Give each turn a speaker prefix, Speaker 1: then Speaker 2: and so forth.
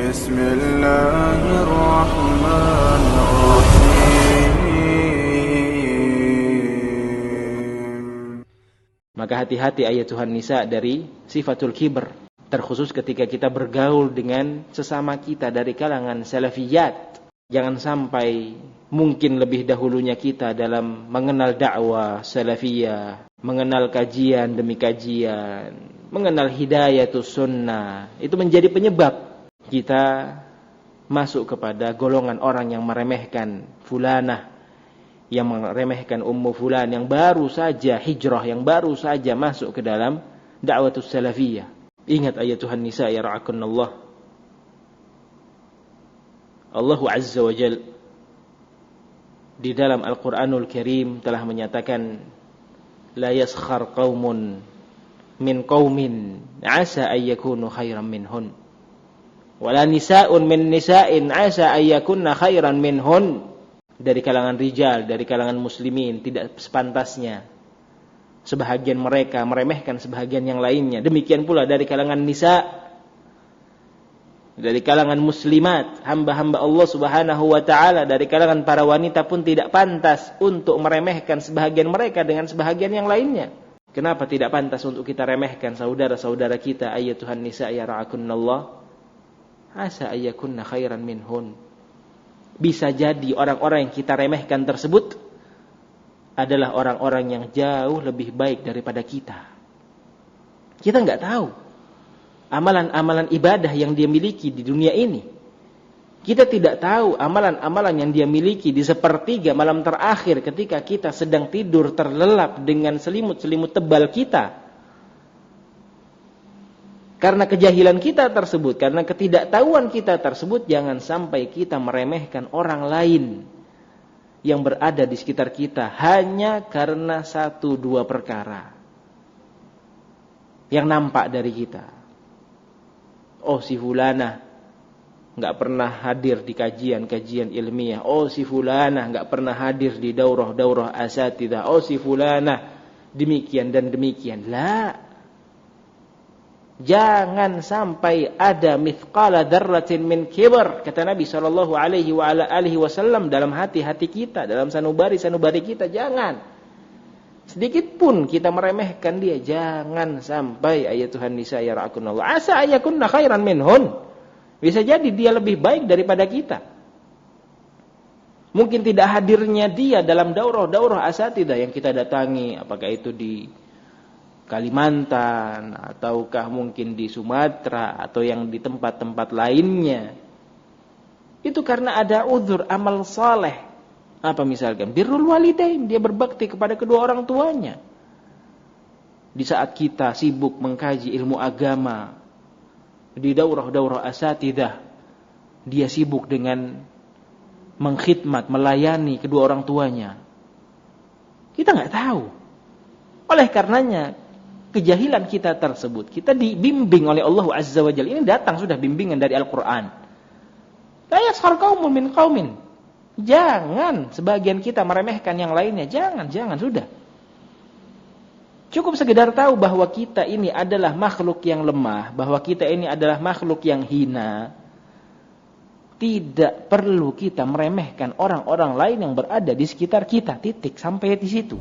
Speaker 1: بسم الله الرحمن الرحيم.
Speaker 2: Maka hati-hati ayatuhan nisa dari sifatul kibr, terkhusus ketika kita bergaul dengan sesama kita dari kalangan salafiyat. Jangan sampai mungkin lebih dahulunya kita dalam mengenal dakwah salafiyah, mengenal kajian demi kajian, mengenal hidayatus sunnah, itu menjadi penyebab kita masuk kepada golongan orang yang meremehkan fulanah, yang meremehkan ummu fulan, yang baru saja hijrah, yang baru saja masuk ke dalam da'watus salafiyah. Ingat ayatuhan nisa ya ra'akunallah, Allah Azza wa Jal di dalam Al-Quranul Karim telah menyatakan, la yaskhar qaumun min qaumin asa ayyakunu khairan minhun wala nisa'un min nisa'in asa ayyakunna khairan minhun. Dari kalangan rijal, dari kalangan muslimin, tidak sepantasnya sebahagian mereka meremehkan sebahagian yang lainnya. Demikian pula dari kalangan nisa, dari kalangan muslimat, hamba-hamba Allah Subhanahu wa ta'ala, dari kalangan para wanita pun tidak pantas untuk meremehkan sebahagian mereka dengan sebahagian yang lainnya. Kenapa tidak pantas untuk kita remehkan saudara-saudara kita? Ayatuhan nisa ya ra'akunallah, asa ayyakunna khairan minhun. Bisa jadi orang-orang yang kita remehkan tersebut adalah orang-orang yang jauh lebih baik daripada kita. Kita nggak tahu amalan-amalan ibadah yang dia miliki di dunia ini. Kita tidak tahu amalan-amalan yang dia miliki di sepertiga malam terakhir ketika kita sedang tidur terlelap dengan selimut-selimut tebal kita. Karena kejahilan kita tersebut, karena ketidaktahuan kita tersebut, jangan sampai kita meremehkan orang lain yang berada di sekitar kita hanya karena 1-2 perkara yang nampak dari kita. Oh, si fulana nggak pernah hadir di kajian-kajian ilmiah. Oh, si fulana nggak pernah hadir di daurah-daurah asatidzah. Oh, si fulana demikian dan demikian. La. Jangan sampai ada mithqala dzarratin min kibr, kata Nabi sallallahu alaihi wasallam, dalam hati-hati kita, dalam sanubari-sanubari kita. Jangan sedikit pun kita meremehkan dia. Jangan sampai ayatuhan nisa ya ra'akunallah, asa ayakunna khairan minhun. Bisa jadi dia lebih baik daripada kita. Mungkin tidak hadirnya dia dalam daurah-daurah asatidzah yang kita datangi, apakah itu di Kalimantan, ataukah mungkin di Sumatera, atau yang di tempat-tempat lainnya. Itu karena ada uzur amal saleh. Apa misalkan? Birrul walidain, dia berbakti kepada kedua orang tuanya. Di saat kita sibuk mengkaji ilmu agama, di daurah-daurah asatidzah, dia sibuk dengan mengkhidmat, melayani kedua orang tuanya. Kita nggak tahu. Oleh karenanya, kejahilan kita tersebut, kita dibimbing oleh Allah Azza wa Jalla. Ini datang sudah bimbingan dari Al-Quran. La yaskhar qaumun min qaumin. Jangan sebagian kita meremehkan yang lainnya. Jangan sudah. Cukup sekedar tahu bahwa kita ini adalah makhluk yang lemah, bahwa kita ini adalah makhluk yang hina. Tidak perlu kita meremehkan orang-orang lain yang berada di sekitar kita. Titik, sampai di situ.